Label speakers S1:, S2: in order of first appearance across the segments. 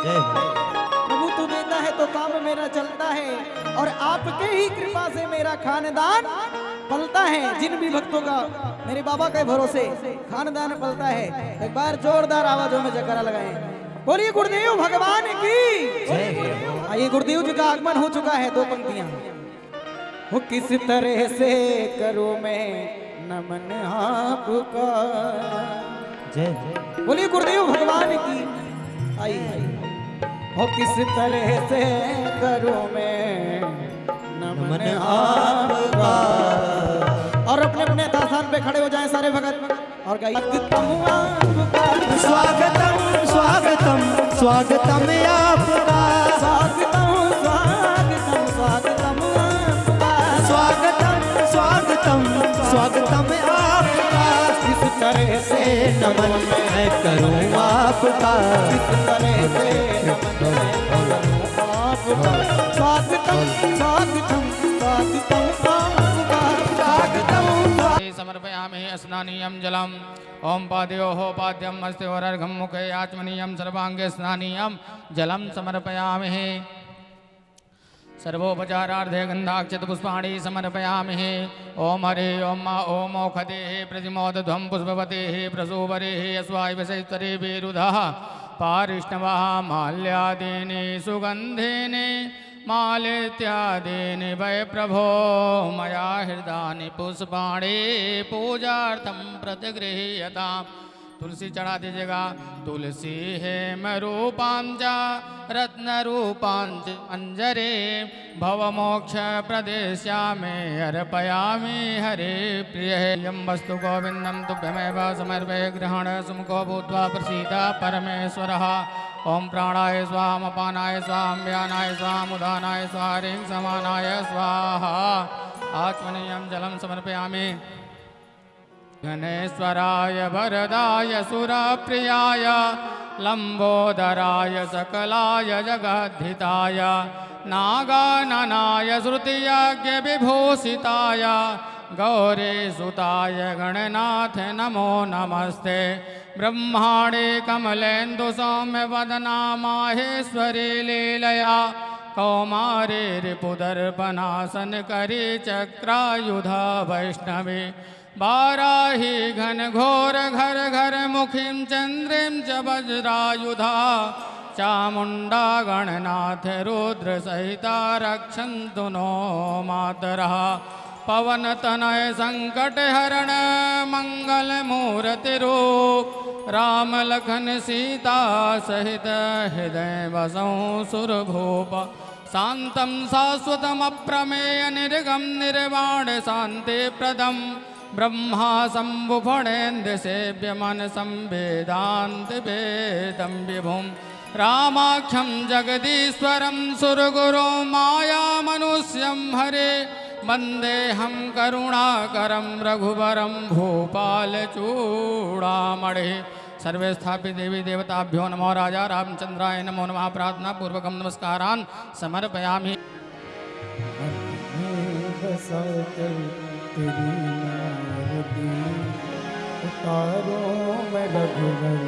S1: प्रभु तू देता है तो काम मेरा चलता है, और आपके ही कृपा से मेरा खानदान पलता है। जिन भी भक्तों का मेरे बाबा के भरोसे खानदान पलता है, एक बार जोरदार आवाजों में जयकारा लगाएं। बोलिए गुरुदेव भगवान की। आइए, गुरुदेव जी का आगमन हो चुका है। दो पंक्तियां। वो किस तरह से करूं मैं नमन आपका। बोलिए गुरुदेव भगवान की। आइए, हो किस तरह से करूं मैं नमन आपका। और अपने अपने स्थान पे खड़े हो जाएं सारे भगत और गाइए। स्वागतम
S2: स्वागतम स्वागतम स्वागतम आपका।
S1: स्वागतम स्वागतम स्वागतम आपका।
S2: स्वागतम स्वागतम स्वागतम आपका।
S1: किस तरह से
S2: नमन मैं करूं आपका।
S1: किस तरह से नमन मैं करूं आपका। स्वागतम स्वागतम स्वागतम आपका। स्वागतम
S3: समर्पयामि स्नानीयं जलम्। ओम पादयोः पाद्यम् अस्त्योरर्घं मुखे आचमनीयं सर्वांगे स्नानीयं जलं समर्पयामि। सर्वोपचारार्धे गन्धाक्षत पुष्पाणि समर्पयामि। ओम हरे ओम मा ओम औषधेः प्रतिमोदध्वं पुष्पवतेः प्रसूवरेः अस्वाय सैत्वरे विरुधः पारिष्णवः माल्यादीनि सुगन्धीनि मालित्यादीनि वै प्रभो मया हृदानि पुष्पाणि पूजार्थं प्रतिगृह्यताम्। तुलसी चढ़ा दीजिएगा। तुलसी हेम रूपां च रत्न रूपां च अंजरे भवमोक्ष प्रदेश्यामे अर्पयामि हरे प्रिय। यं वस्तु गोविंदं तुभ्यमेव समर्पये ग्रहण सुमुखो भूत्वा प्रसीद परमेश्वरः। ओम प्राणाय स्वाहा अपानाय स्वाहा व्यानाय स्वाहा उदानाय स्वाहा ह्रीं समानाय स्वाहा। आचमनीयं जलं समर्पयामि। गणेश्वराय वरदाय सुरप्रियाय लंबोदराय सकलाय जगद्धिताय नागाननाय श्रुतियज्ञ विभूषिताय गौरीसुताय गणनाथ नमो नमस्ते। ब्रह्माणे कमलेन्दु सौम्य वदना माहेश्वरी लीलया कौमारी रिपुदर्पणासन करी चक्रायुधा वैष्णवी बाराही घन घोर घर घर मुखीं चंद्रीं च वज्रायुधा चामुंडा गणनाथ रुद्र सहिता रक्षन्तु नो मातरः। पवन तनय संकट हरण मंगल मूर्ति रूप राम लखन सीता सहित हृदय वसौ सुरभूप। शांतं शाश्वतम् अप्रमेय निर्गम निर्वाण शांति प्रदम ब्रह्मा शंभु फणेन्द्र सेव्य मन संवेदांत वेदम विभुम रामाख्यं जगदीश्वरं सुरगुरु माया मनुष्यं हरे वंदेहं करुणाकरं रघुवरं भूपाल चूड़ामणि। सर्वे स्थापित देवी देवताभ्यो नमो राजा रामचंद्राय नमो नमः। प्रार्थना पूर्वकं नमस्कारान् समर्पयामि।
S1: उतारो मैं रघुवर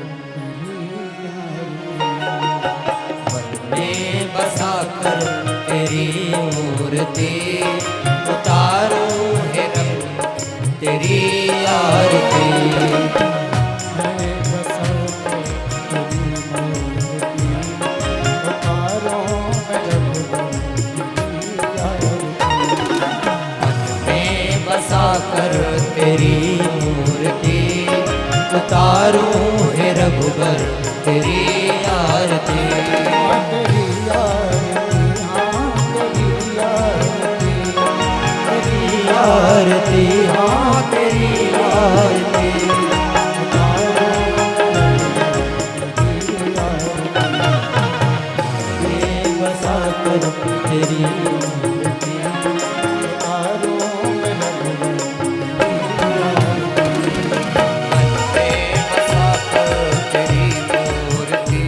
S2: में बसा कर तेरी मूर्ति उतारो है रब तेरी आरती। कर तेरी मूर्ति उतारूं है रघुबर तेरी आरती। तेरी आरती हाँ तेरी आरती। बसा कर तेरी मूर्ति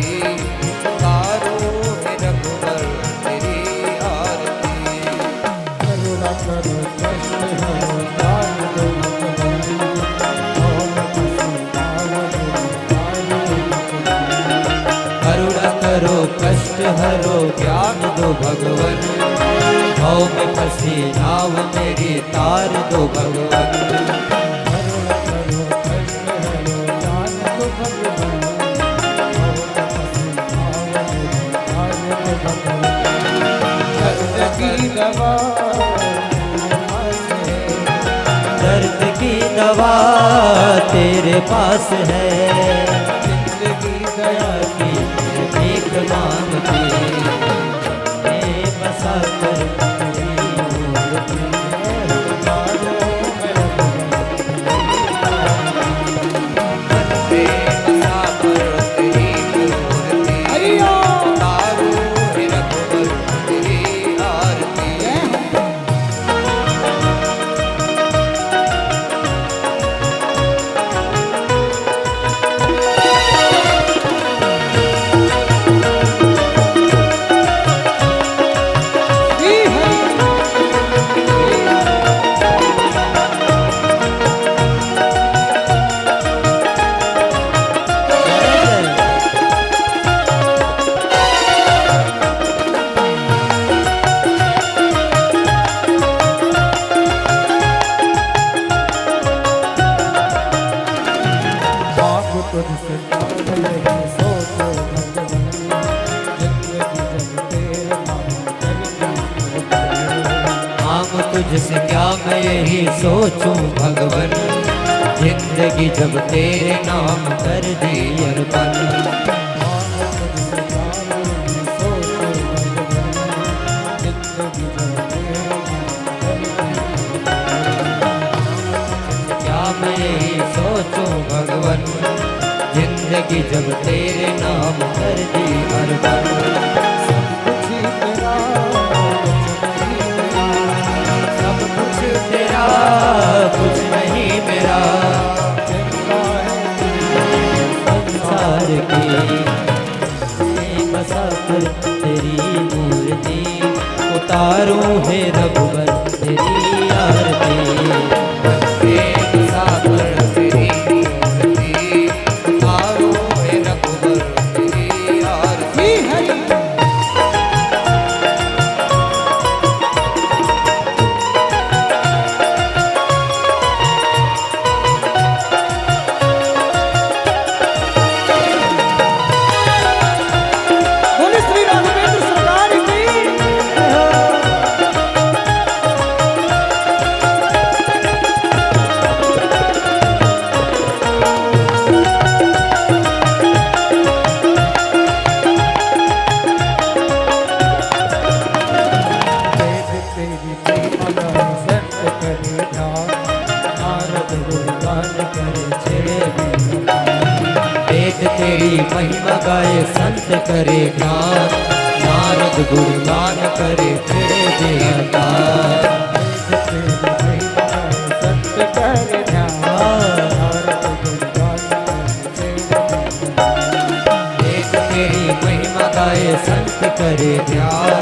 S2: भगवन, भाव में फंसी नाव मेरी तार दो भगवन। दर्द की दवा तेरे पास है, जिंदगी दया की भीख मांगती, मैं बसा कर तुझसे क्या मैं यही सोचूं भगवन, जिंदगी जब तेरे नाम कर दी अर्पण। क्या मैं यही सोचूं भगवन, जिंदगी जब तेरे नाम कर दी अर्पण। कुछ नहीं मेरा, संसार की बसा कर तेरी मूर्ति, उतारूं है रघुवर तेरी आरती। बसा कर तेरी मूर्ति, उतारूं है रघुवर तेरी आरती। तेरी महिमा गाए संत करे ध्यान, नारद गुणगान करे फिरे बेअंतार। तेरी महिमा गाए संत करे ध्यान,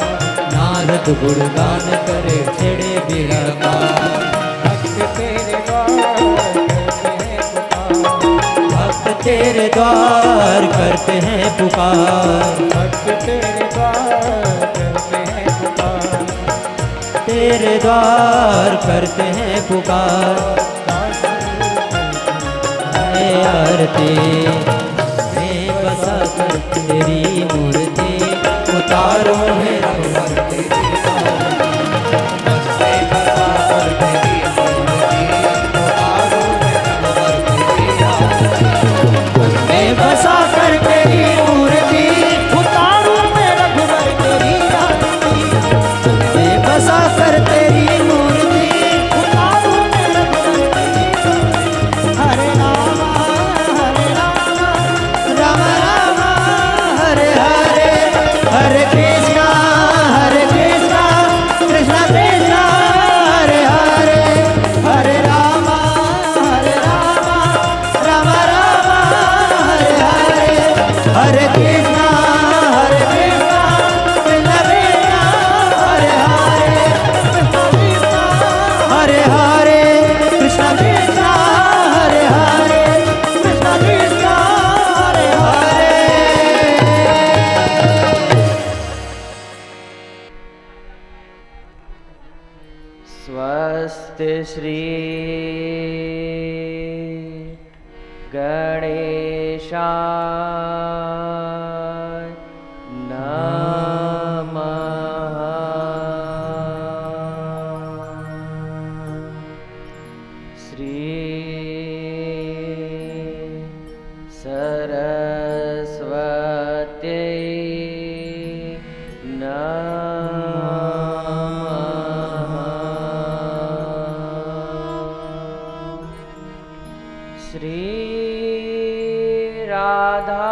S2: नारद गुणगान करे फिरे बेअंतार। तेरे द्वार करते हैं पुकार, भक्त तेरे द्वार करते हैं पुकार, तेरे द्वार करते हैं पुकार। आरती मैं बसा कर तेरी मूर्ति, उतारो है रघुवर तेरी बसा कर तेरी मूर्ति, उतारूं मैं रघुवर तेरी आरती। मैं बसा कर तेरी मूर्ति, उतारूं मैं रघुवर तेरी आरती। हरे राम राम राम हरे हरे, हरे कृष्णा कृष्णा कृष्णा हरे हरे, हरे राम राम हरे कृष्णा कृष्णा कृष्णा हरे हरे, हरे हरे कृष्णा कृष्णा हरे हरे, कृष्णा कृष्णा हरे हरे।
S4: नमस्ते श्री गणेशाय नमः। श्री सरस्वत्यै श्री राधा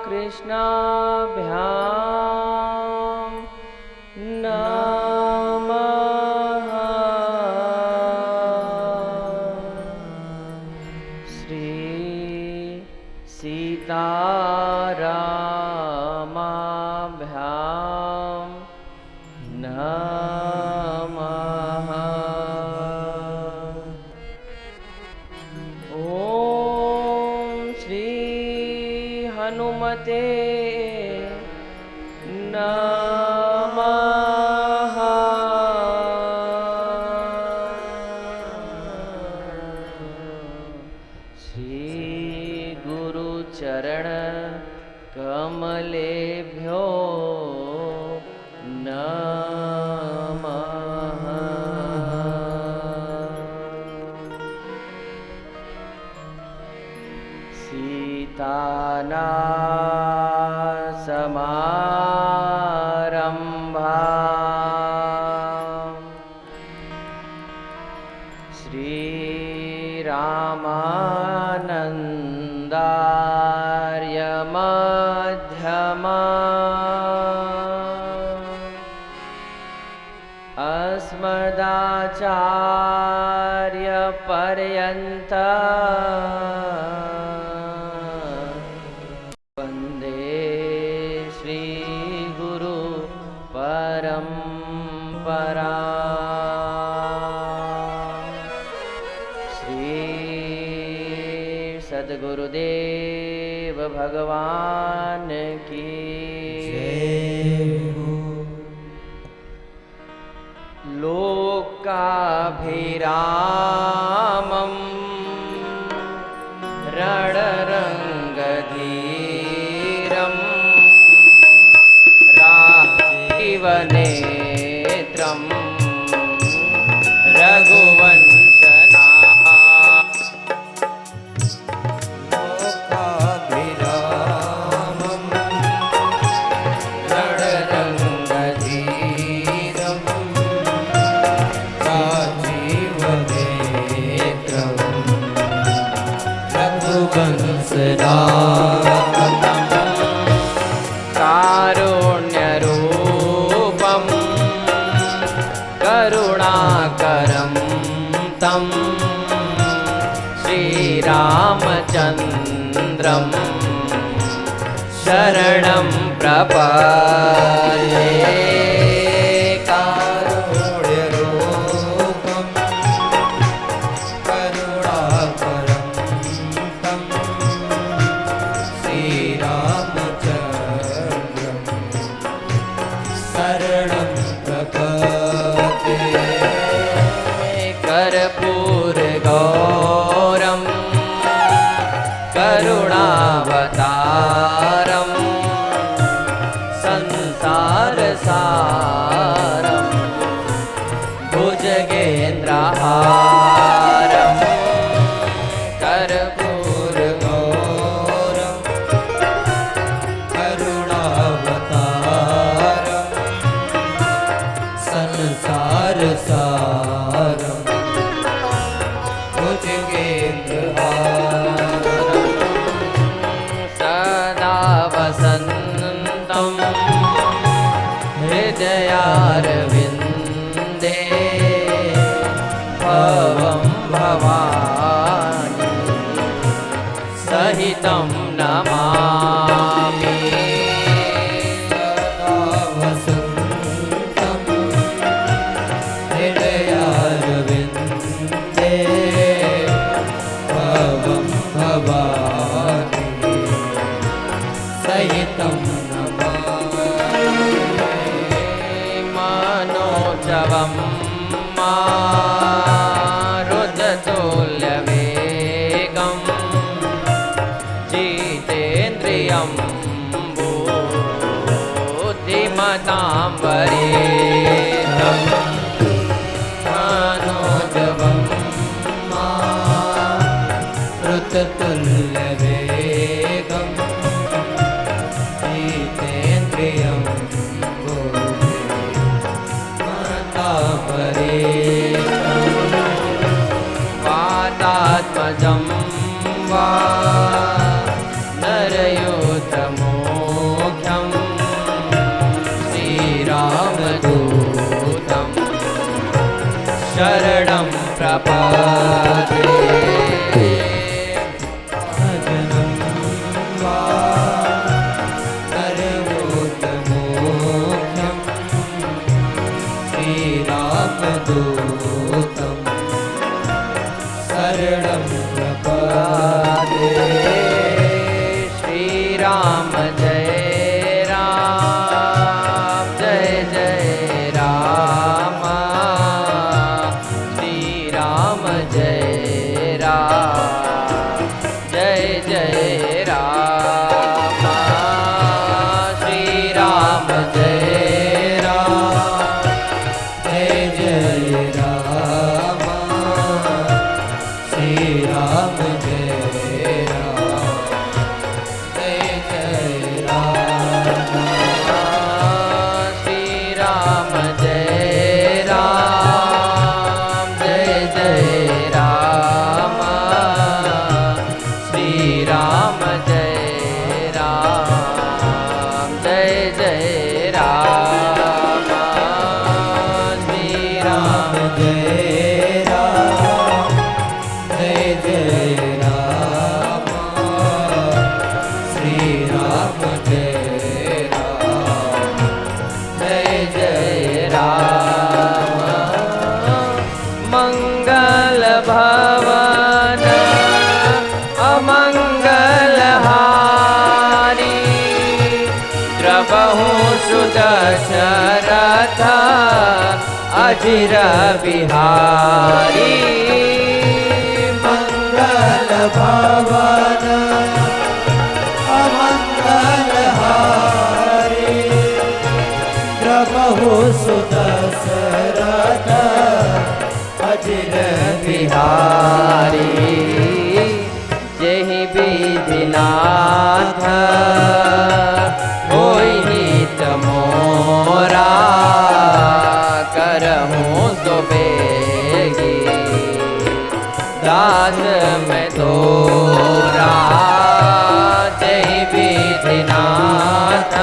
S4: कृष्णाभ्यां नमः। श्री सीतारामाभ्यां नमः। हनुमते नमः। श्री गुरुचरण कमलेभ्यो नमः। सीताना समारंभा श्रीरामानन्दार्य मध्यमा अस्मदाचार्य पर्यन्ता परंपरा। श्री सद्गुरुदेव भगवान की लोकाभिरामं रणरंगधीरं नेत्रं रघुवंशना लोकाभिरामं रणरंगधीरं राजीवनेत्रं रघुवंशना करुणाकरं तं श्रीरामचन्द्रं शरणं प्रपद्ये। कारुण्यरूपं करुणाकरं तं श्रीरामचन्द्रं शरणं प्रपद्ये। कर्पूरगौरं करुणावतारं संसारसारं भुजगेन्द्रहारं कर्पूरगौरं करुणावतारं संसारसारं सदा वसन्तं हृदयारविन्दे भवं भवानी सहितं नमामि। सदा वसन्तं हृदयारविन्दे भवं भवानी सहितं नमामि। मनोजवं मा जितेन्द्रियं बुद्धिमतां वरिष्ठं मनोजवं
S2: मारुततुल्यवेगं जितेन्द्रियं बुद्धिमतां वरिष्ठं
S4: वातात्मजं वा नरयोधमोख्यं श्रीरामदूतं शरणं प्रपद्ये
S2: भजनं वा नरयोधमोख्यं श्रीरामदूतं शरणं प्रपद्ये
S4: श्रीराम जय राम जय जय राम श्रीराम जय राम जय जय राम श्रीराम जय राम
S2: जय जय राम श्री राम जय राम जय जय राम
S4: श्रीराम जय राम जय जय राम श्रीराम जय राम जय जय राम श्रीराम
S2: राम जय राम जय जय राम श्री राम जय राम जय जय
S4: राम मंगल भवन अमंगल हारी द्रवहु सुदशरथ अजिर बिहारी
S2: मंगल भवन अमंगल हारी द्रवहु सुदशरथ अजिर
S4: बिहारी जेहि विधिनाथ होई हित मोरा करहु सो बेगी दास में तोरा जेहि विधिनाथ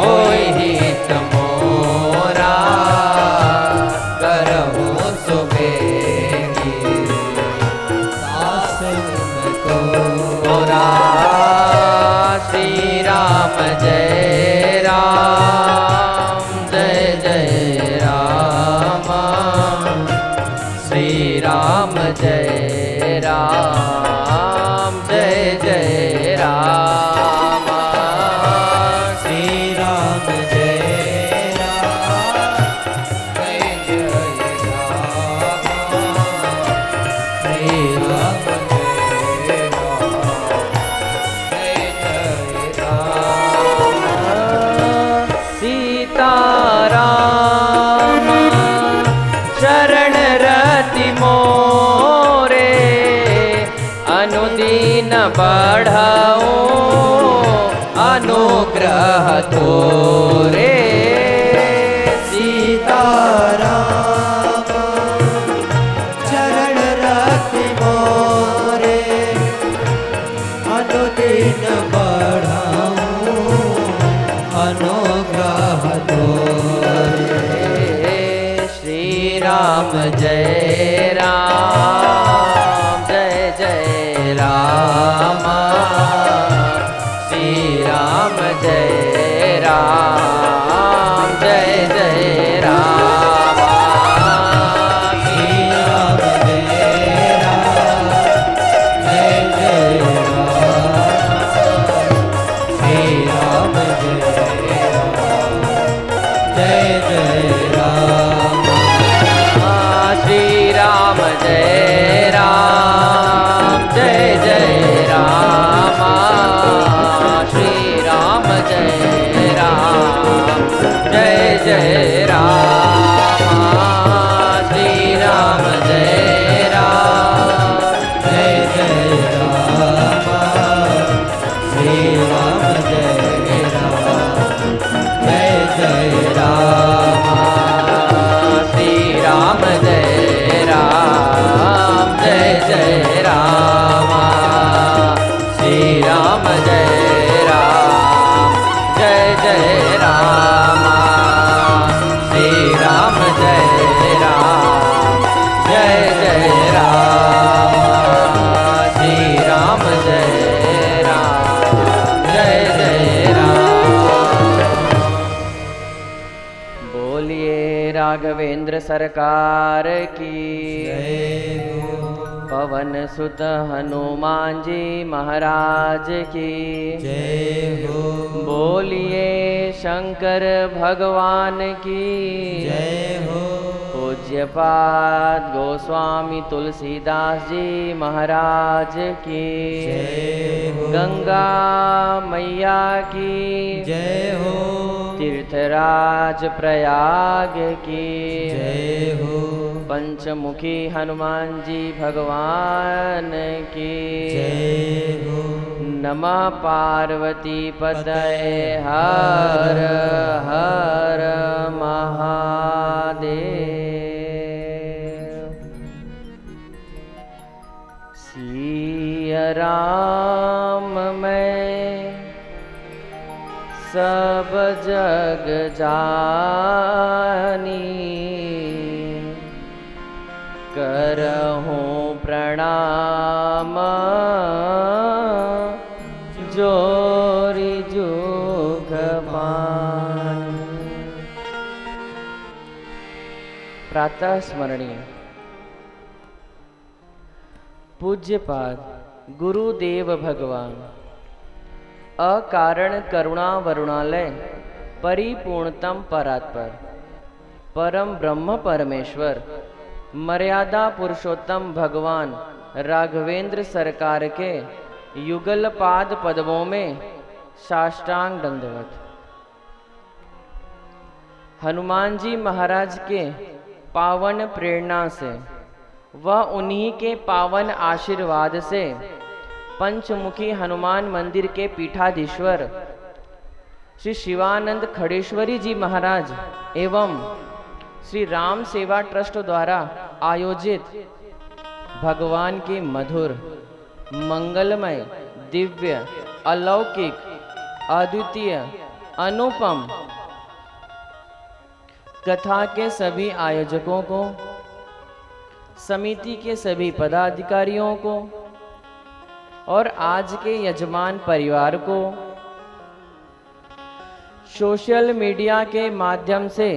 S4: होई हित मोरा करहु सो बेगी
S2: दास में
S4: तोरा श्री राम जय राम जय जय राम श्री राम जय राम जय जय राम
S2: श्री राम जय राम जय जय राम श्री राम जय राम जय जय राम
S4: सीताराम शरण रति मोरे अनुदीन बढ़ाओ अनुग्रह तोरे
S2: सीताराम चरण रति मोरे अनुदिन बढ़ाऊं अनुग्रह तोरे
S4: श्री राम जय राम जय जय राम श्री राम जय राम जय जय राम
S2: श्री राम जय राम जय जय राम श्री राम जय राम जय जय राम
S4: श्री राम जय राम जय जय राम जय राम श्री राम जय राम
S2: जय जय राम श्री राम जय राम जय जय राम
S4: श्री राम जय राम जय जय राम श्री राम जय राम जय जय राम श्री राम जय राम जय जय राम श्री राम जय राम जय जय राम। बोलिए राघवेंद्र सरकार की पवन सुत हनुमान जी महाराज की
S2: जय हो
S4: बोलिए शंकर भगवान की
S2: जय हो
S4: पूज्यपाद गोस्वामी तुलसीदास जी महाराज की
S2: जय हो
S4: गंगा मैया की
S2: जय हो
S4: तीर्थराज प्रयाग की
S2: जय हो
S4: पंचमुखी हनुमान जी भगवान की
S2: जय हो
S4: नमः पार्वती पतये हर हर महादेव। सिया राम मैं सब जग जानी करहूँ प्रणाम जोरी जुग पानी। प्रातः स्मरणीय पूज्यपाद गुरुदेव भगवान अकारण करुणा वरुणालय परिपूर्णतम परात्पर परम ब्रह्म परमेश्वर मर्यादा पुरुषोत्तम भगवान राघवेंद्र सरकार के युगल पाद पद्मों में साष्टांग दंडवत। हनुमान जी महाराज के पावन प्रेरणा से व उन्हीं के पावन आशीर्वाद से पंचमुखी हनुमान मंदिर के पीठाधीश्वर श्री शिवानंद खड़ेश्वरी जी महाराज एवं श्री राम सेवा ट्रस्ट द्वारा आयोजित भगवान के मधुर मंगलमय दिव्य अलौकिक अद्वितीय अनुपम कथा के सभी आयोजकों को, समिति के सभी पदाधिकारियों को और आज के यजमान परिवार को, सोशल मीडिया के माध्यम से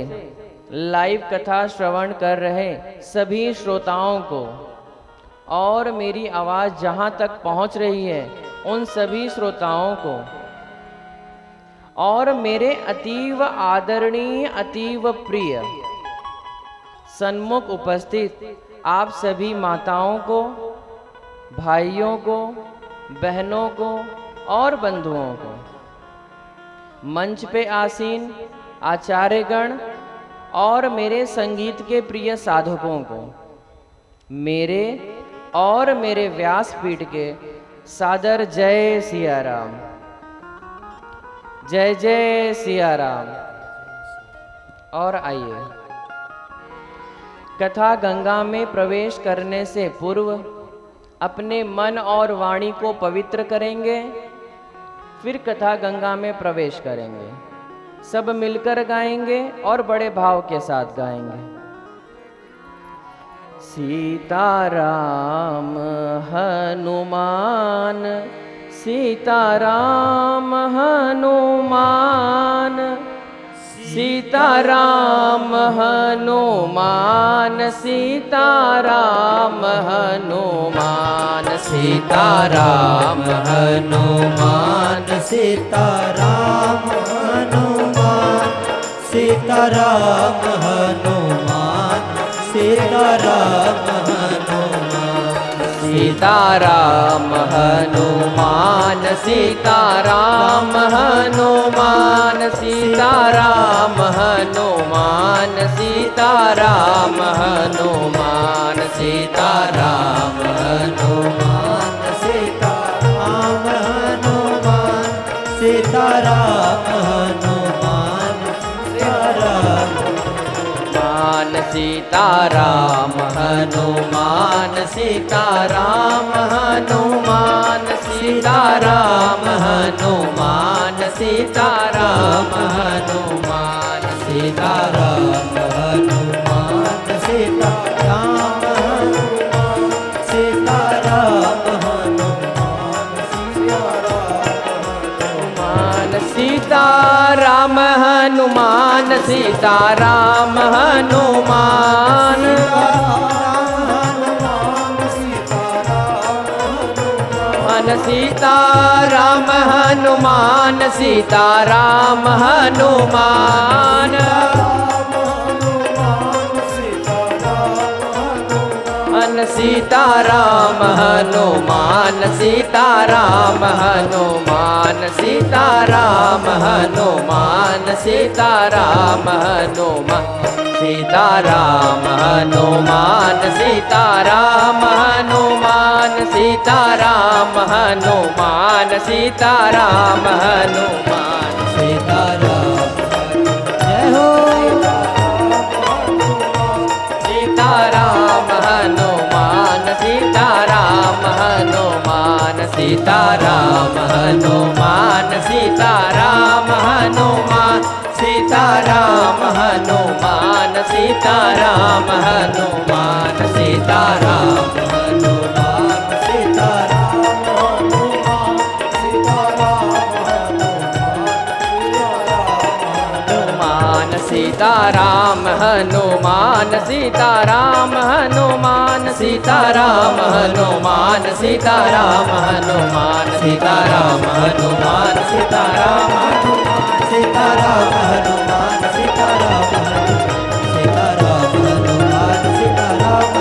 S4: लाइव कथा श्रवण कर रहे सभी श्रोताओं को और मेरी आवाज़ जहां तक पहुंच रही है उन सभी श्रोताओं को और मेरे अतीव आदरणीय अतीव प्रिय सन्मुख उपस्थित आप सभी माताओं को, भाइयों को, बहनों को और बंधुओं को, मंच पे आसीन आचार्यगण और मेरे संगीत के प्रिय साधकों को मेरे और मेरे व्यासपीठ के सादर जय सिया राम। जय जय सिया राम। और आइए कथा गंगा में प्रवेश करने से पूर्व अपने मन और वाणी को पवित्र करेंगे, फिर कथा गंगा में प्रवेश करेंगे। सब मिलकर गाएंगे और बड़े भाव के साथ गाएंगे। सीताराम हनुमान सीताराम हनुमान सीताराम हनुमान सीताराम हनुमान
S2: सीताराम हनुमान सीताराम हनुमान सीताराम हनुमान सीताराम हनुमान
S4: सीताराम हनुमान सीताराम हनुमान सीताराम हनुमान सीताराम हनुमान सीताराम
S2: हनुमान सीताराम हनुमान सीताराम हनुमान सीताराम
S4: सीताराम हनुमान सीताराम हनुमान सीताराम हनुमान सीताराम हनुमान
S2: सीताराम हनुमान सीताराम हनुमान सीताराम हनुमान
S4: सीताराम हनुमान सीताराम हनुमान सीताराम हनुमान सीताराम हनुमान सीताराम हनुमान सीताराम हनुमान सीताराम हनुमान सीताराम हनुमान सीताराम हनुमान सीताराम हनुमान सीताराम हनुमान सीताराम हनुमान
S2: सीताराम जय हो
S4: सीताराम हनुमान सीताराम हनुमान सीताराम हनुमान सीताराम हनुमान सीताराम हनुमान सीताराम हनुमान सीताराम
S2: हनुमान सीताराम हनुमान
S4: सीताराम हनुमान सीताराम हनुमान सीताराम हनुमान सीताराम हनुमान सीताराम हनुमान सीताराम हनुमान
S2: सीताराम हनुमान सीताराम सीताराम हनुमान सीताराम हनुमान सीताराम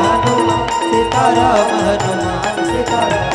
S2: हनुमान सीताराम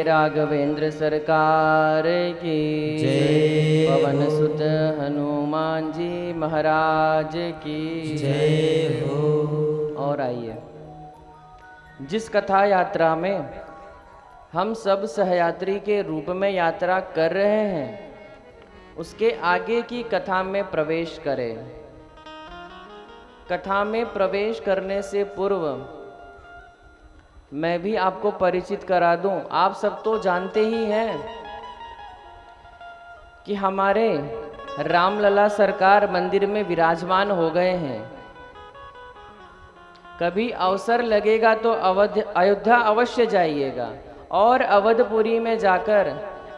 S4: राघवेंद्र सरकार की
S2: जय।
S4: पवन सुत हनुमान जी महाराज की
S2: जय हो।
S4: और आइए, जिस कथा यात्रा में हम सब सहयात्री के रूप में यात्रा कर रहे हैं, उसके आगे की कथा में प्रवेश करें। कथा में प्रवेश करने से पूर्व मैं भी आपको परिचित करा दूं। आप सब तो जानते ही हैं कि हमारे रामलला सरकार मंदिर में विराजमान हो गए हैं। कभी अवसर लगेगा तो अयोध्या अवश्य जाइएगा और अवधपुरी में जाकर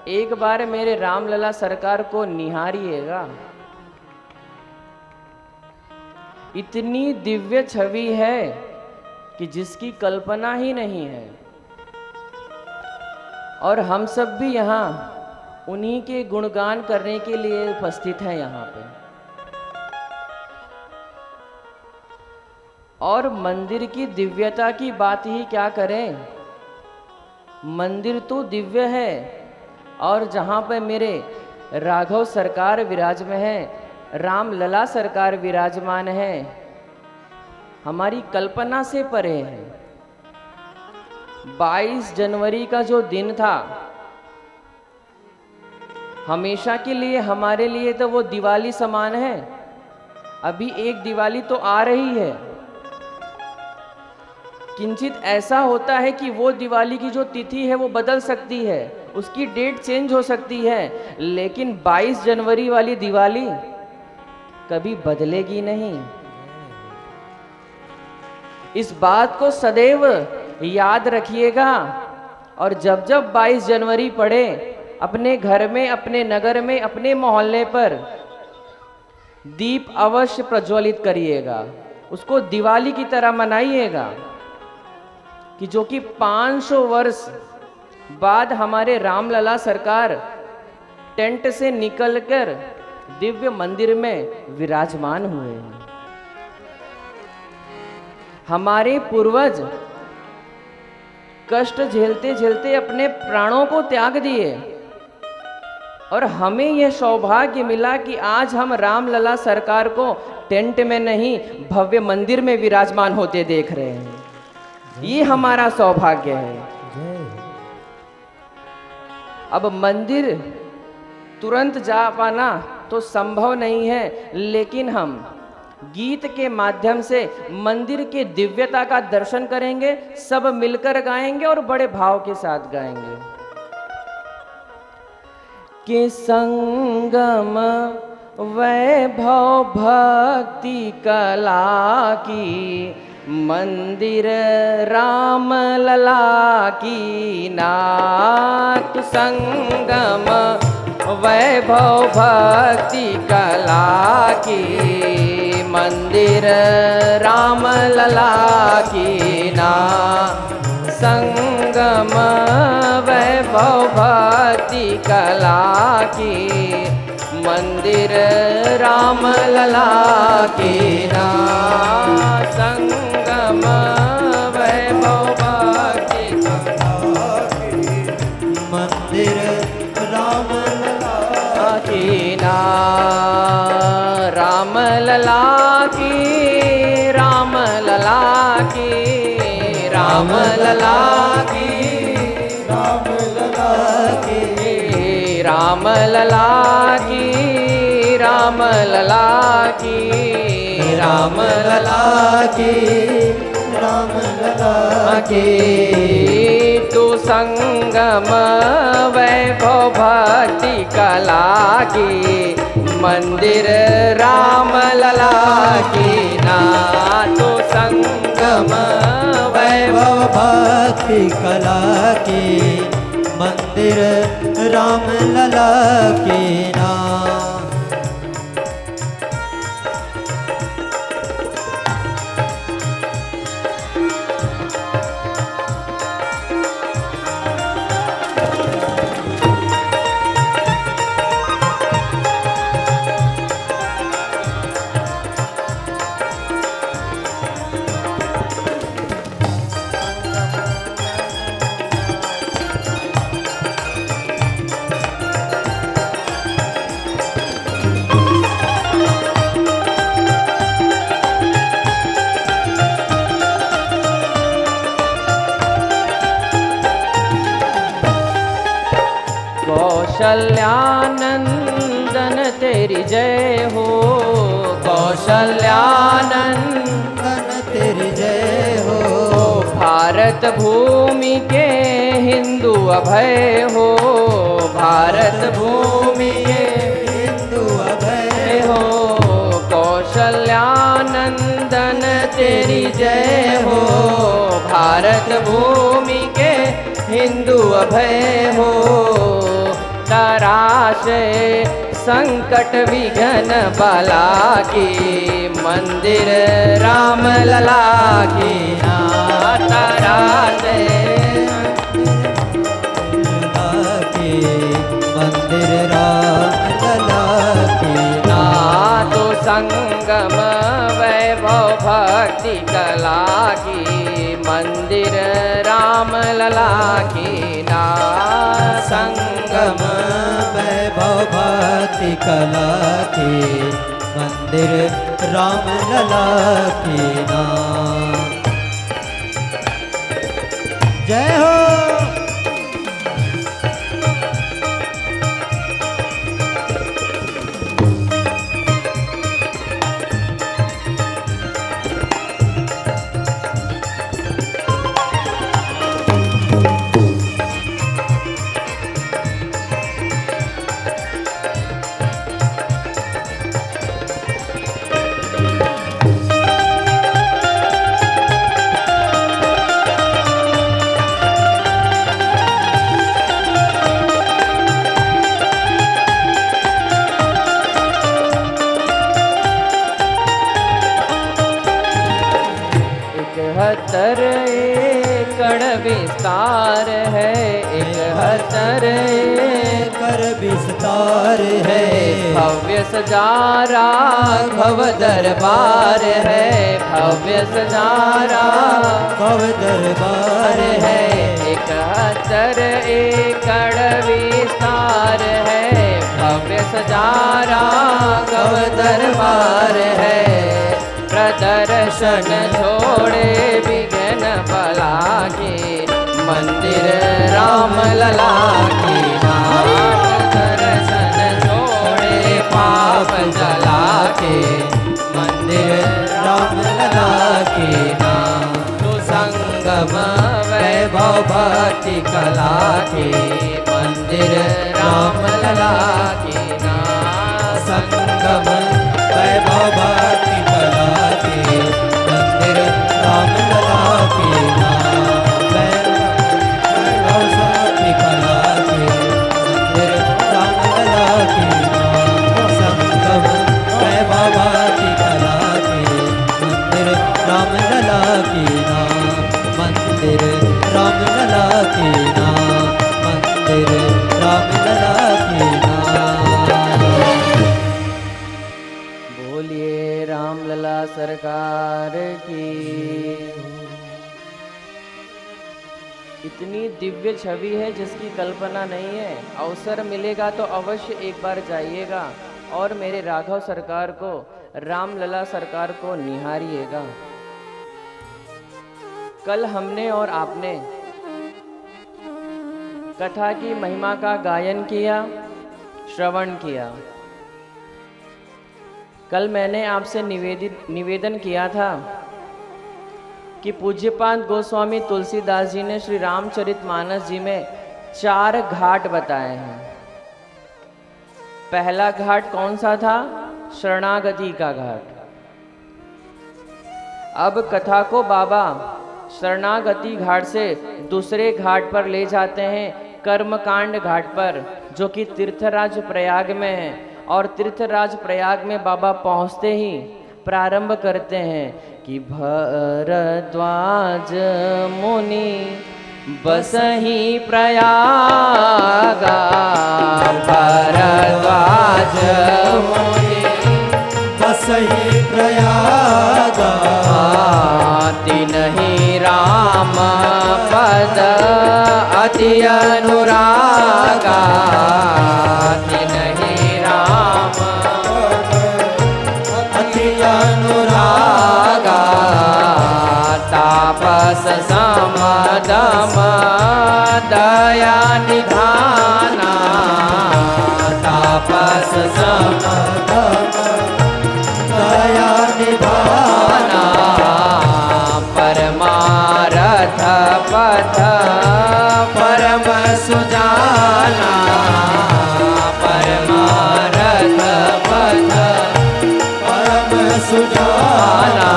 S4: एक बार मेरे रामलला सरकार को निहारिएगा। इतनी दिव्य छवि है कि जिसकी कल्पना ही नहीं है। और हम सब भी यहाँ उन्हीं के गुणगान करने के लिए उपस्थित हैं यहाँ पे। और मंदिर की दिव्यता की बात ही क्या करें, मंदिर तो दिव्य है और जहाँ पे मेरे राघव सरकार विराजमान हैं, रामलला सरकार विराजमान हैं, हमारी कल्पना से परे है। 22 जनवरी का जो दिन था, हमेशा के लिए हमारे लिए तो वो दिवाली समान है। अभी एक दिवाली तो आ रही है, किंचित ऐसा होता है कि वो दिवाली की जो तिथि है वो बदल सकती है, उसकी डेट चेंज हो सकती है, लेकिन 22 जनवरी वाली दिवाली कभी बदलेगी नहीं। इस बात को सदैव याद रखिएगा और जब जब 22 जनवरी पड़े अपने घर में, अपने नगर में, अपने मोहल्ले पर दीप अवश्य प्रज्वलित करिएगा, उसको दिवाली की तरह मनाइएगा कि जो कि 500 वर्ष बाद हमारे रामलला सरकार टेंट से निकलकर दिव्य मंदिर में विराजमान हुए हैं। हमारे पूर्वज कष्ट झेलते झेलते अपने प्राणों को त्याग दिए और हमें यह सौभाग्य मिला कि आज हम रामलला सरकार को टेंट में नहीं भव्य मंदिर में विराजमान होते देख रहे हैं। ये हमारा सौभाग्य है। अब मंदिर तुरंत जा पाना तो संभव नहीं है, लेकिन हम गीत के माध्यम से मंदिर के दिव्यता का दर्शन करेंगे, सब मिलकर गाएंगे और बड़े भाव के साथ गाएंगे कि संगम वैभव भक्ति कला की, मंदिर राम लला की नाथ। संगम वैभव भक्ति कला की, मंदिर राम लला की नाथ। संगम वैभव भक्ति कला की, मंदिर राम लला की नाथ। संगम वैभव भक्ति कला की,
S2: मंदिर राम लला
S4: की नाथ। राम लला की, राम लला की, राम लला की,
S2: राम लला की,
S4: राम लला की, राम लला की, राम लला की,
S2: राम लला
S4: की। तू संगम वैभव भक्ति कला की, मंदिर राम लला की नाथ। तू संगम
S2: वैभव भक्ति कला की, मंदिर राम लला की नाथ।
S4: कौशल्यानंदन तेरी जय हो, कौशल्यानंदन
S2: तेरी जय हो।
S4: भारत भूमि के हिंदू अभय हो, भारत भूमि के
S2: हिंदू अभय
S4: हो। कौशल्यानंदन तेरी जय हो, भारत भूमि के हिंदू अभय हो। तराशे संकट विघ्न बला की, मंदिर राम लला की नाथ। तराशे
S2: मंदिर राम लला की
S4: नाथ। संगम वैभव भक्ति कला की, मंदिर राम लला की नाथ।
S2: संगम वैभव भक्ति कला की, मंदिर राम लला की नाथ। जय हो।
S4: 71 एकड़ विस्तार है, 71
S2: कर विस्तार है।
S4: भव्य सजारा भव दरबार है, भव्य सजारा
S2: भव दरबार है।
S4: 71 एकड़ विस्तार है, भव्य सजारा भव दरबार है। प्रदर्शन छोड़े विघ्न बला के, मंदिर राम लला की नाम। प्रदर्शन छोड़े पाप जला के,
S2: मंदिर राम लला के नाम।
S4: तो संगम
S2: वैभव भक्ति कला के,
S4: मंदिर राम लला की नाम।
S2: संगम वैभव भक्ति कला के, मंदिर राम लला के नाम। वैभव भक्ति कला के, मंदिर राम लला के नाम। संगम वैभव भक्ति कला के, मंदिर राम लला के नाम। मंदिर राम लला के नाम। मंदिर राम लला के नाम।
S4: बोलिए रामलला सरकार की। इतनी दिव्य छवि है जिसकी कल्पना नहीं है। अवसर मिलेगा तो अवश्य एक बार जाइएगा और मेरे राघव सरकार को, रामलला सरकार को निहारिएगा। कल हमने और आपने कथा की महिमा का गायन किया, श्रवण किया। कल मैंने आपसे निवेदन किया था कि पूज्यपाद गोस्वामी तुलसीदास जी ने श्री रामचरितमानस जी में 4 घाट बताए हैं। पहला घाट कौन सा था? शरणागति का घाट। अब कथा को बाबा शरणागति घाट से दूसरे घाट पर ले जाते हैं, कर्मकांड घाट पर, जो कि तीर्थराज प्रयाग में है। और तीर्थराज प्रयाग में बाबा पहुंचते ही प्रारंभ करते हैं कि भरद्वाज मुनि बसहि प्रयागा। भरद्वाज मुनि
S2: बसहि प्रयागा।
S4: तिन्हि राम पद अति अनुरागा। तिन्हि राम
S2: अति अनुरागा।
S4: तापस समदम दया निधाना। तापस समदम
S2: दया निधाना।
S4: परमारथ पथ परम सुजाना। परमारथ पथ
S2: परम सुजाना।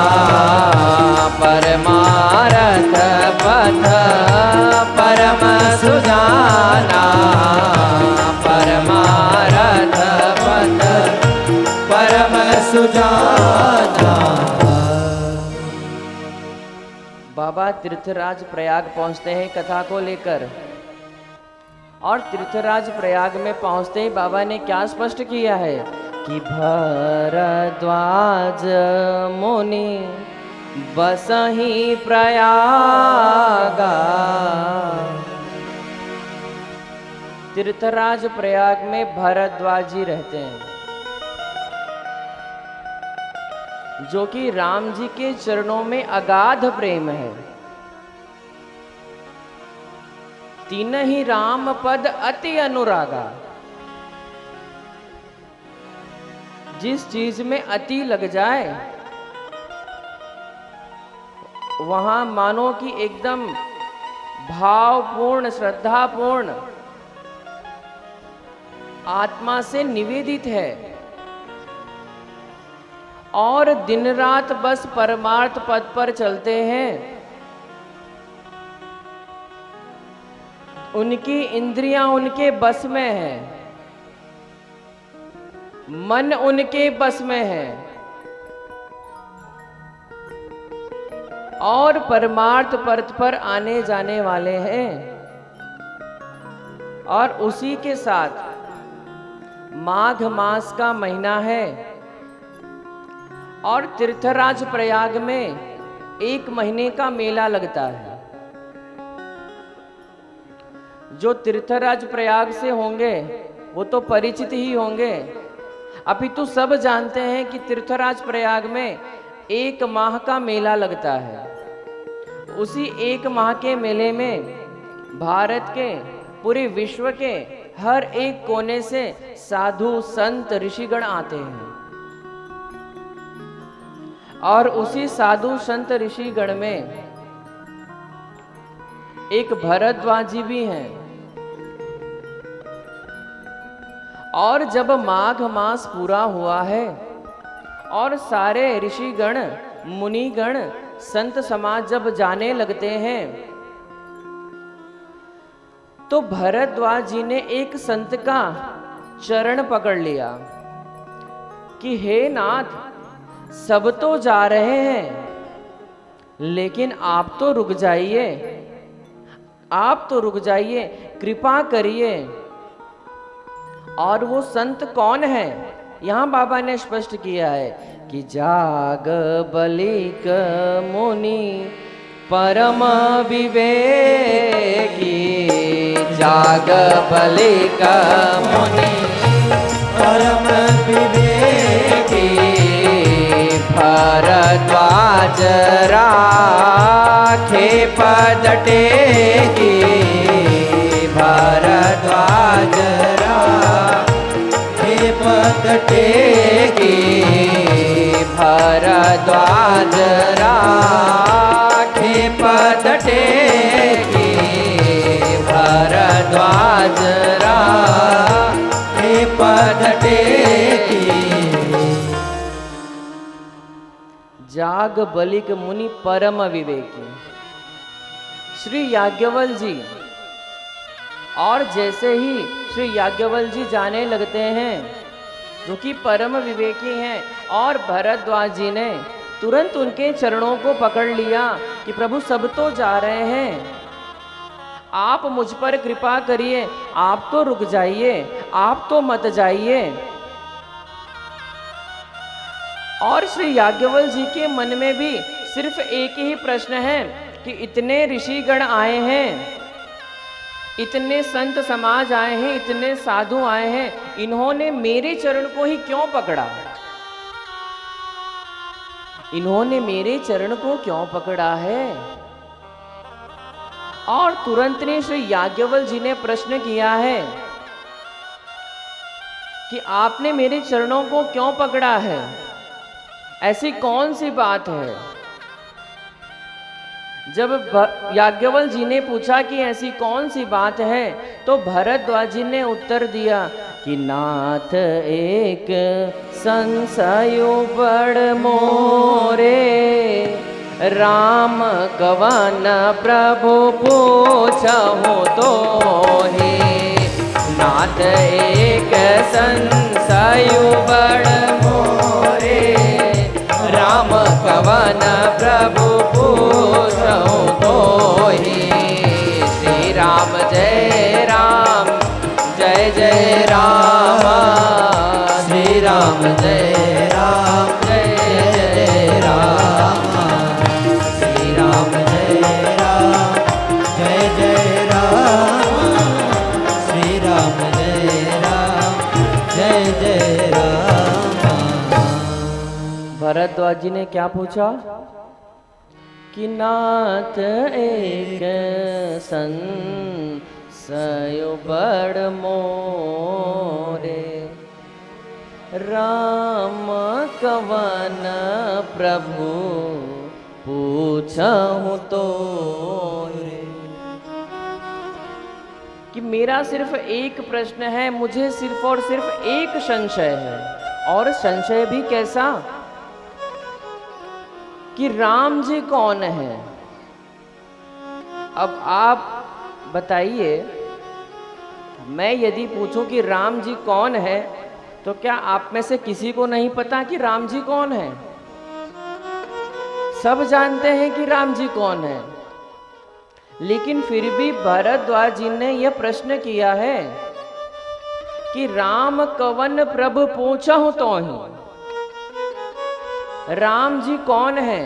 S4: परमारथ पथ परम सुजाना। परमारथ पथ
S2: परम सुजाना।
S4: बाबा तीर्थराज प्रयाग पहुंचते हैं कथा को लेकर। और तीर्थराज प्रयाग में पहुंचते ही बाबा ने क्या स्पष्ट किया है कि भरद्वाज मुनि बसहि प्रयागा। तीर्थराज प्रयाग में भरद्वाज जी रहते हैं, जो कि राम जी के चरणों में अगाध प्रेम है। तिन्हि राम पद अति अनुरागा। जिस चीज में अति लग जाए वहां मानो कि एकदम भावपूर्ण, श्रद्धापूर्ण, आत्मा से निवेदित है और दिन रात बस परमार्थ पद पर चलते हैं। उनकी इंद्रियां उनके बस में है, मन उनके बस में है। और परमार्थ पथ पर आने जाने वाले हैं। और उसी के साथ माघ मास का महीना है और तीर्थराज प्रयाग में 1 महीने का मेला लगता है। जो तीर्थराज प्रयाग से होंगे वो तो परिचित ही होंगे, अपितु सब जानते हैं कि तीर्थराज प्रयाग में 1 माह का मेला लगता है। उसी 1 माह के मेले में भारत के, पूरे विश्व के हर एक कोने से साधु संत ऋषिगण आते हैं। और उसी साधु संत ऋषिगण में एक भरद्वाज जी भी हैं। और जब माघ मास पूरा हुआ है और सारे ऋषिगण, मुनिगण, संत समाज जब जाने लगते हैं, तो भरद्वाज जी ने एक संत का चरण पकड़ लिया कि हे नाथ, सब तो जा रहे हैं लेकिन आप तो रुक जाइए, आप तो रुक जाइए, कृपा करिए। और वो संत कौन है? यहाँ बाबा ने स्पष्ट किया है कि जाग बलिक मुनि परम विवेकी, जाग बलिक मुनि
S2: परम विवेकी,
S4: भरद्वाज राखे पद टेकी,
S2: भरद्वाज राखे पद टेकी,
S4: भरद्वाज राखे पद टेकी, भरद्वाज
S2: राखे पद टेकी।
S4: जाग बलिक मुनि परम विवेकी, श्री याज्ञवल्क्य जी। और जैसे ही श्री याज्ञवल्क्य जी जाने लगते हैं, जो कि परम विवेकी हैं, और भरद्वाज जी ने तुरंत उनके चरणों को पकड़ लिया कि प्रभु सब तो जा रहे हैं, आप मुझ पर कृपा करिए, आप तो रुक जाइए, आप तो मत जाइए। और श्री याज्ञवल्क्य जी के मन में भी सिर्फ एक ही प्रश्न है कि इतने ऋषिगण आए हैं, इतने संत समाज आए हैं, इतने साधु आए हैं, इन्होंने मेरे चरण को ही क्यों पकड़ा? इन्होंने मेरे चरण को क्यों पकड़ा है? और तुरंत ने श्री याज्ञवल्क्य जी ने प्रश्न किया है कि आपने मेरे चरणों को क्यों पकड़ा है? ऐसी कौन सी बात है? जब याज्ञवल्क्य जी ने पूछा कि ऐसी कौन सी बात है, तो भरद्वाज जी ने उत्तर दिया कि नाथ एक संशय बड़ मोरे, राम कवन प्रभु पूछहु तो हे। नाथ एक संशय बड़ मोरे, राम कवन प्रभु पूछहु तो ही। श्री राम जय राम, जय जय राम,
S2: श्री राम जय राम, जय जय राम, श्री राम जय राम, जय जय राम, श्री राम जय राम, जय जय राम।
S4: भरद्वाज जी ने क्या पूछा कि नाथ एक संशय बड़ मोरे, राम कवन प्रभु पूछहु तो रे। कि मेरा सिर्फ एक प्रश्न है, मुझे सिर्फ और सिर्फ एक संशय है, और संशय भी कैसा कि राम जी कौन है। अब आप बताइए, मैं यदि पूछूं कि राम जी कौन है, तो क्या आप में से किसी को नहीं पता कि राम जी कौन है? सब जानते हैं कि राम जी कौन है, लेकिन फिर भी भरद्वाज जी ने यह प्रश्न किया है कि राम कवन प्रभु पूछहु तो ही, राम जी कौन है?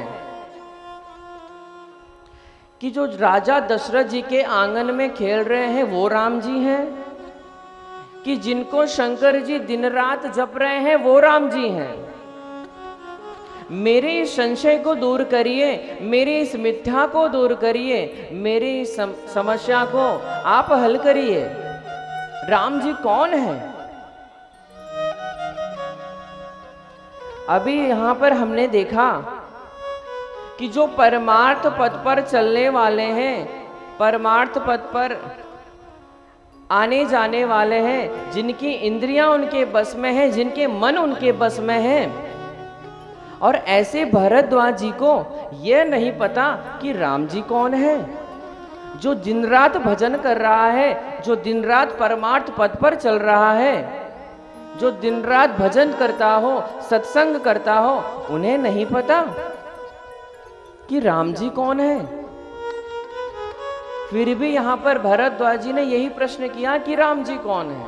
S4: कि जो राजा दशरथ जी के आंगन में खेल रहे हैं वो राम जी हैं, कि जिनको शंकर जी दिन रात जप रहे हैं वो राम जी हैं? मेरे इस संशय को दूर करिए, मेरी इस मिथ्या को दूर करिए, मेरी इस समस्या को आप हल करिए। राम जी कौन है? अभी यहां पर हमने देखा कि जो परमार्थ पथ पर चलने वाले हैं, परमार्थ पथ पर आने जाने वाले हैं, जिनकी इंद्रियां उनके बस में है, जिनके मन उनके बस में है, और ऐसे भरद्वाज जी को यह नहीं पता कि राम जी कौन है? जो दिन रात भजन कर रहा है, जो दिन रात परमार्थ पथ पर चल रहा है, जो दिन रात भजन करता हो, सत्संग करता हो, उन्हें नहीं पता कि राम जी कौन है? फिर भी यहां पर भरद्वाज जी ने यही प्रश्न किया कि राम जी कौन है?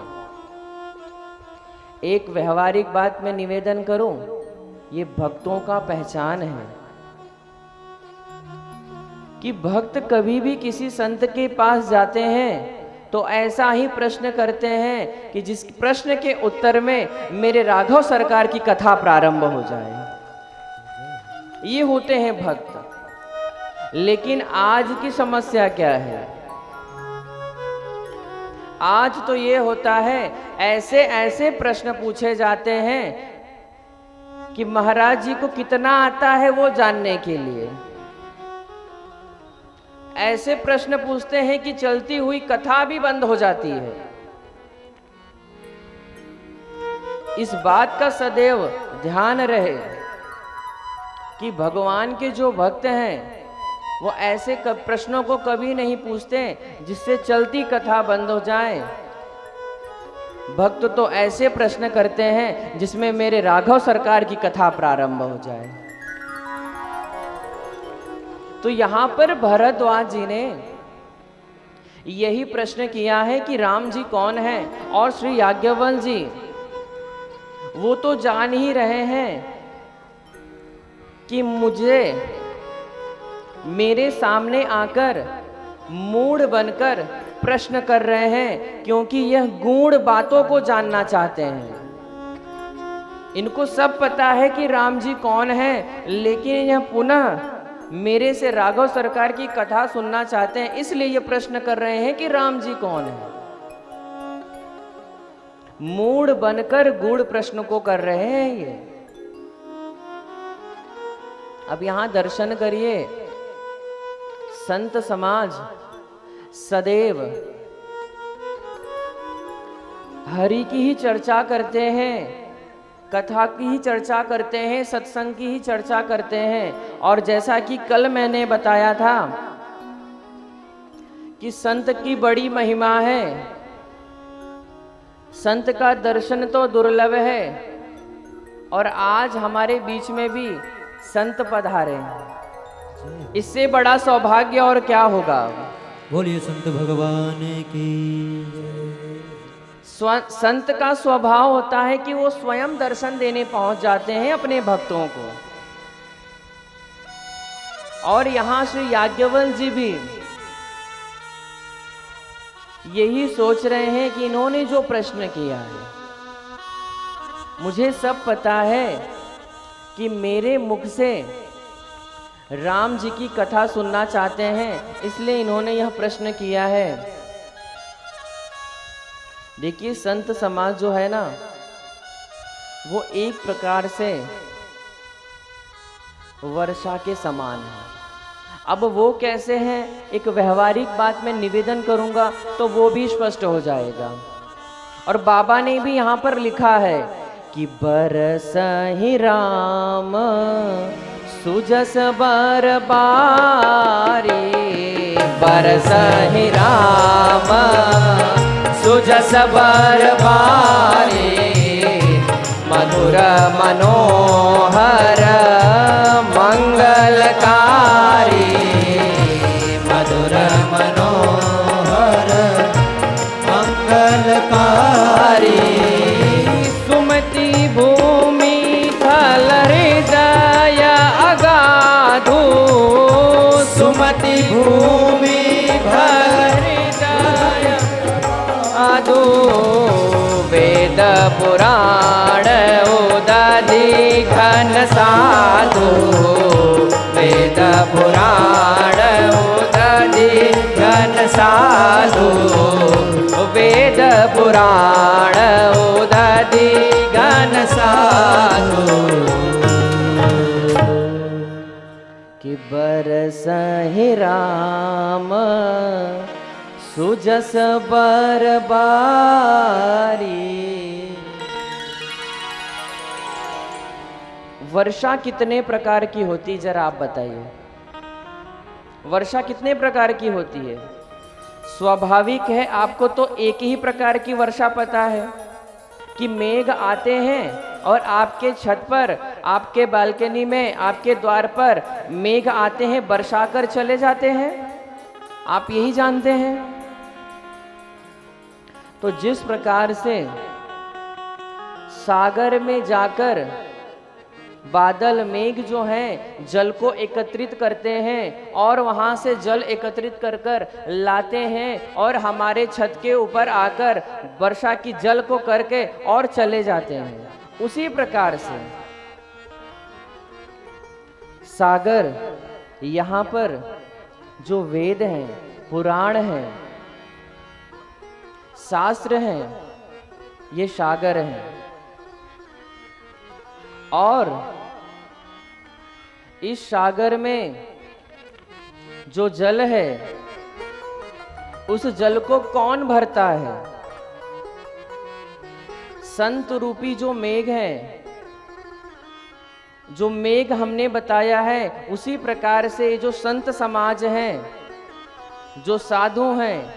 S4: एक व्यवहारिक बात में निवेदन करूं, ये भक्तों का पहचान है कि भक्त कभी भी किसी संत के पास जाते हैं तो ऐसा ही प्रश्न करते हैं कि जिस प्रश्न के उत्तर में मेरे राघव सरकार की कथा प्रारंभ हो जाए। ये होते हैं भक्त। लेकिन आज की समस्या क्या है? आज तो ये होता है, ऐसे ऐसे प्रश्न पूछे जाते हैं कि महाराज जी को कितना आता है वो जानने के लिए ऐसे प्रश्न पूछते हैं कि चलती हुई कथा भी बंद हो जाती है। इस बात का सदैव ध्यान रहे कि भगवान के जो भक्त हैं वो ऐसे प्रश्नों को कभी नहीं पूछते जिससे चलती कथा बंद हो जाए। भक्त तो ऐसे प्रश्न करते हैं जिसमें मेरे राघव सरकार की कथा प्रारंभ हो जाए। तो यहां पर भरद्वाज जी ने यही प्रश्न किया है कि राम जी कौन है, और श्री याज्ञवल्क्य जी वो तो जान ही रहे हैं कि मुझे मेरे सामने आकर मूढ़ बनकर प्रश्न कर रहे हैं, क्योंकि यह गूढ़ बातों को जानना चाहते हैं। इनको सब पता है कि राम जी कौन है, लेकिन यह पुनः मेरे से राघव सरकार की कथा सुनना चाहते हैं, इसलिए यह प्रश्न कर रहे हैं कि राम जी कौन है। मूढ़ बनकर गूढ़ प्रश्न को कर रहे हैं ये। अब यहां दर्शन करिए, संत समाज सदैव हरि की ही चर्चा करते हैं, कथा की ही चर्चा करते हैं, सत्संग की ही चर्चा करते हैं। और जैसा कि कल मैंने बताया था कि संत की बड़ी महिमा है, संत का दर्शन तो दुर्लभ है, और आज हमारे बीच में भी संत पधारे। इससे बड़ा सौभाग्य और क्या होगा?
S2: बोलिए संत भगवान की।
S4: संत का स्वभाव होता है कि वो स्वयं दर्शन देने पहुंच जाते हैं अपने भक्तों को। और यहां श्री याज्ञवल्क्य जी भी यही सोच रहे हैं कि इन्होंने जो प्रश्न किया है, मुझे सब पता है कि मेरे मुख से राम जी की कथा सुनना चाहते हैं, इसलिए इन्होंने यह प्रश्न किया है। देखिए, संत समाज जो है ना, वो एक प्रकार से वर्षा के समान है। अब वो कैसे हैं, एक व्यवहारिक बात में निवेदन करूंगा तो वो भी स्पष्ट हो जाएगा। और बाबा ने भी यहाँ पर लिखा है कि बरसहि राम सुजस बर बारी, बरसहि राम सुजस बर बारी, मधुर मनोहर मंगल
S2: भूमि
S4: हृदय आदो वेद पुराण उदधि घन साधु वेद पुराण उदधि घन साधु वेद पुराण उदधि घन साधु कि बरसहि राम सुजस बरबारी। वर्षा कितने प्रकार की होती, जरा आप बताइए। वर्षा कितने प्रकार की होती है? स्वाभाविक है, आपको तो एक ही प्रकार की वर्षा पता है कि मेघ आते हैं और आपके छत पर, आपके बालकनी में, आपके द्वार पर मेघ आते हैं, बरसा कर चले जाते हैं। आप यही जानते हैं। तो जिस प्रकार से सागर में जाकर बादल मेघ जो हैं जल को एकत्रित करते हैं और वहां से जल एकत्रित कर कर लाते हैं और हमारे छत के ऊपर आकर वर्षा की जल को करके और चले जाते हैं, उसी प्रकार से सागर, यहाँ पर जो वेद हैं, पुराण हैं, शास्त्र हैं, ये सागर हैं। और इस सागर में जो जल है उस जल को कौन भरता है? संत रूपी जो मेघ है, जो मेघ हमने बताया है, उसी प्रकार से जो संत समाज हैं, जो साधु हैं,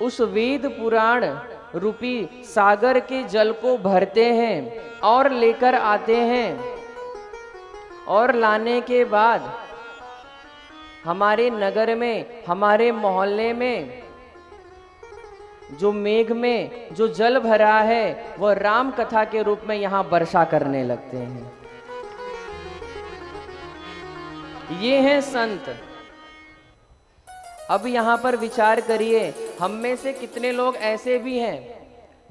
S4: उस वेद पुराण रूपी सागर के जल को भरते हैं और लेकर आते हैं। और लाने के बाद हमारे नगर में, हमारे मोहल्ले में जो मेघ में जो जल भरा है वह राम कथा के रूप में यहाँ वर्षा करने लगते हैं। ये हैं संत। अब यहाँ पर विचार करिए, हम में से कितने लोग ऐसे भी हैं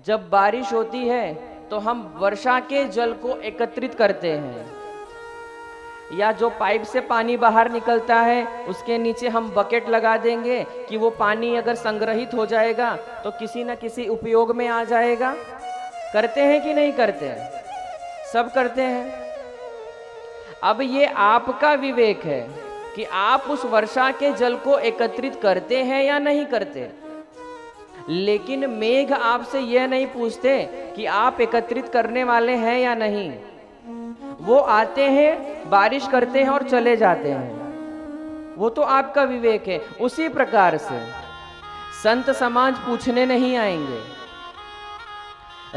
S4: जब बारिश होती है तो हम वर्षा के जल को एकत्रित करते हैं, या जो पाइप से पानी बाहर निकलता है उसके नीचे हम बकेट लगा देंगे कि वो पानी अगर संग्रहित हो जाएगा तो किसी न किसी उपयोग में आ जाएगा। करते हैं कि नहीं करते हैं? सब करते हैं। अब ये आपका विवेक है कि आप उस वर्षा के जल को एकत्रित करते हैं या नहीं करते। लेकिन मेघ आपसे यह नहीं पूछते कि आप एकत्रित करने वाले हैं या नहीं। वो आते हैं, बारिश करते हैं और चले जाते हैं। वो तो आपका विवेक है। उसी प्रकार से संत समाज पूछने नहीं आएंगे,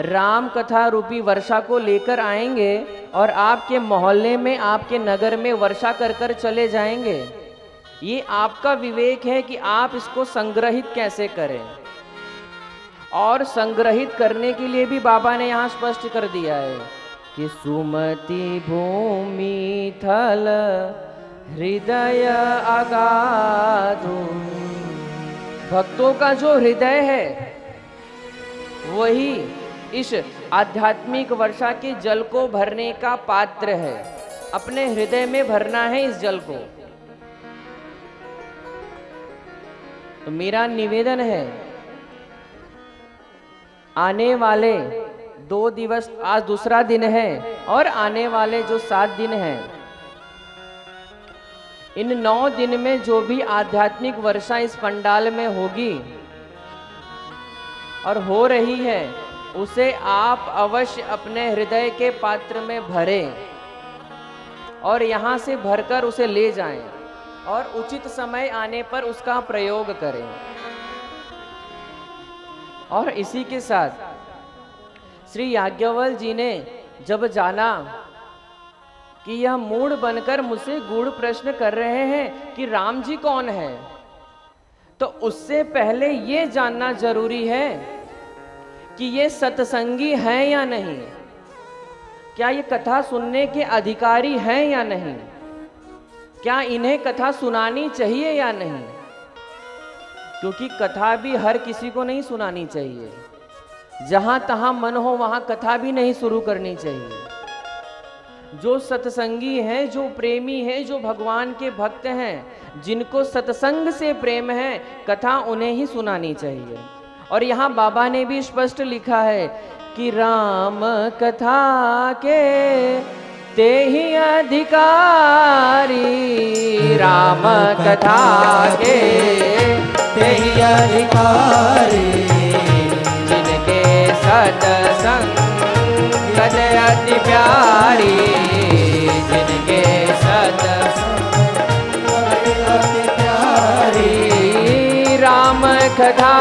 S4: राम कथा रूपी वर्षा को लेकर आएंगे और आपके मोहल्ले में, आपके नगर में वर्षा कर कर चले जाएंगे। ये आपका विवेक है कि आप इसको संग्रहित कैसे करें। और संग्रहित करने के लिए भी बाबा ने यहाँ स्पष्ट कर दिया है कि सुमति भूमि थल हृदय अगाधु। भक्तों का जो हृदय है वही इस आध्यात्मिक वर्षा के जल को भरने का पात्र है। अपने हृदय में भरना है इस जल को। तो मेरा निवेदन है, आने वाले 2 दिवस, आज दूसरा दिन है और आने वाले जो 7 दिन हैं, इन 9 दिन में जो भी आध्यात्मिक वर्षा इस पंडाल में होगी और हो रही है, उसे आप अवश्य अपने हृदय के पात्र में भरें और यहाँ से भरकर उसे ले जाएं और उचित समय आने पर उसका प्रयोग करें। और इसी के साथ श्री याज्ञवल्क्य जी ने जब जाना कि यह मूढ़ बनकर मुझसे गूढ़ प्रश्न कर रहे हैं कि राम जी कौन है, तो उससे पहले ये जानना जरूरी है कि ये सत्संगी हैं या नहीं, क्या ये कथा सुनने के अधिकारी हैं या नहीं, क्या इन्हें कथा सुनानी चाहिए या नहीं? क्योंकि कथा भी हर किसी को नहीं सुनानी चाहिए। जहां तहां मन हो वहां कथा भी नहीं शुरू करनी चाहिए। जो सत्संगी हैं, जो प्रेमी हैं, जो भगवान के भक्त हैं, जिनको सत्संग से प्रेम है, कथा उन्हें ही सुनानी चाहिए। और यहाँ बाबा ने भी स्पष्ट लिखा है कि राम कथा के ते ही अधिकारी, राम कथा के
S2: ते ही अधिकारी,
S4: जिनके सत्संग अति प्यारी, जिनके सत्संग
S2: अति प्यारी,
S4: राम कथा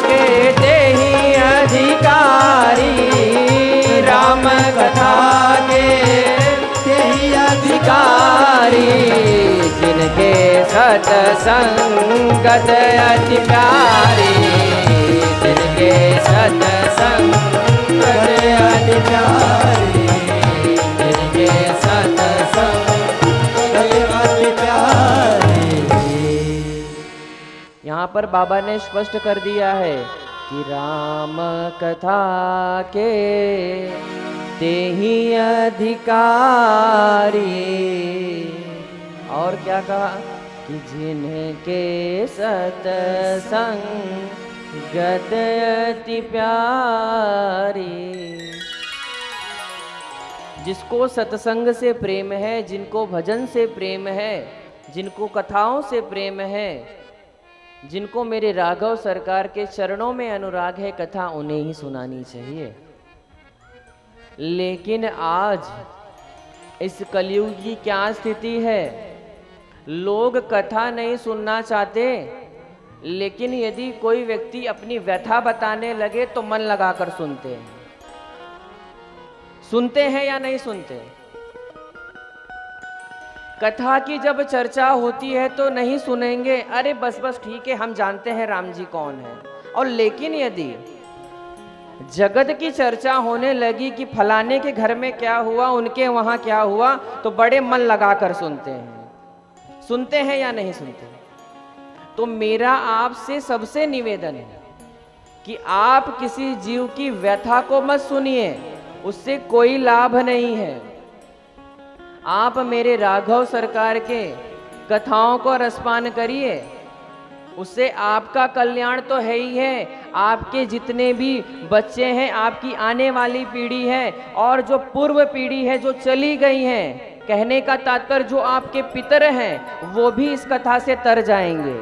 S4: के ते ही अधिकारी, राम कथा के
S2: ते ही
S4: अधिकारी, जिनके सत्संग अति प्यारी, जिनके सत्संग
S2: अति प्यारी,
S4: जिनके सत्संग
S2: अति प्यारी।
S4: यहाँ पर बाबा ने स्पष्ट कर दिया है कि राम कथा के ते ही अधिकारी। और क्या कहा कि जिनके सत्संग अति प्यारी। जिसको सत्संग से प्रेम है, जिनको भजन से प्रेम है, जिनको कथाओं से प्रेम है, जिनको मेरे राघव सरकार के चरणों में अनुराग है, कथा उन्हें ही सुनानी चाहिए। लेकिन आज इस कलयुग की क्या स्थिति है? लोग कथा नहीं सुनना चाहते, लेकिन यदि कोई व्यक्ति अपनी व्यथा बताने लगे तो मन लगाकर सुनते हैं। सुनते हैं या नहीं सुनते? कथा की जब चर्चा होती है तो नहीं सुनेंगे, अरे बस बस ठीक है, हम जानते हैं राम जी कौन है। और लेकिन यदि जगत की चर्चा होने लगी कि फलाने के घर में क्या हुआ, उनके वहां क्या हुआ, तो बड़े मन लगाकर सुनते हैं। सुनते हैं या नहीं सुनते? तो मेरा आपसे सबसे निवेदन है कि आप किसी जीव की व्यथा को मत सुनिए, उससे कोई लाभ नहीं है। आप मेरे राघव सरकार के कथाओं को रसपान करिए, उससे आपका कल्याण तो है ही है, आपके जितने भी बच्चे हैं, आपकी आने वाली पीढ़ी है, और जो पूर्व पीढ़ी है जो चली गई है, कहने का तात्पर्य जो आपके पितर हैं वो भी इस कथा से तर जाएंगे,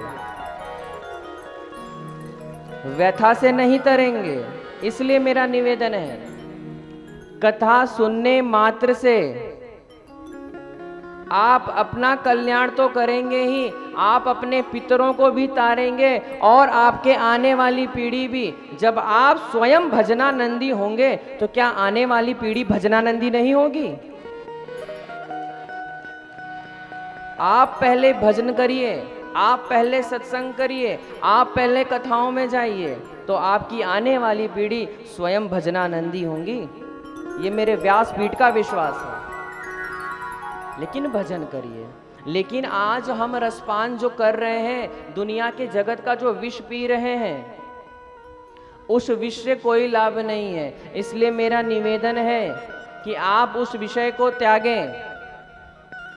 S4: व्यथा से नहीं तरेंगे। इसलिए मेरा निवेदन है, कथा सुनने मात्र से आप अपना कल्याण तो करेंगे ही, आप अपने पितरों को भी तारेंगे, और आपके आने वाली पीढ़ी भी। जब आप स्वयं भजनानंदी होंगे तो क्या आने वाली पीढ़ी भजनानंदी नहीं होगी? आप पहले भजन करिए, आप पहले सत्संग करिए, आप पहले कथाओं में जाइए, तो आपकी आने वाली पीढ़ी स्वयं भजनानंदी होंगी। ये मेरे व्यासपीठ का विश्वास है। लेकिन भजन करिए। लेकिन आज हम रसपान जो कर रहे हैं, दुनिया के जगत का जो विष पी रहे हैं, उस विष से कोई लाभ नहीं है। इसलिए मेरा निवेदन है कि आप उस विषय को त्यागें,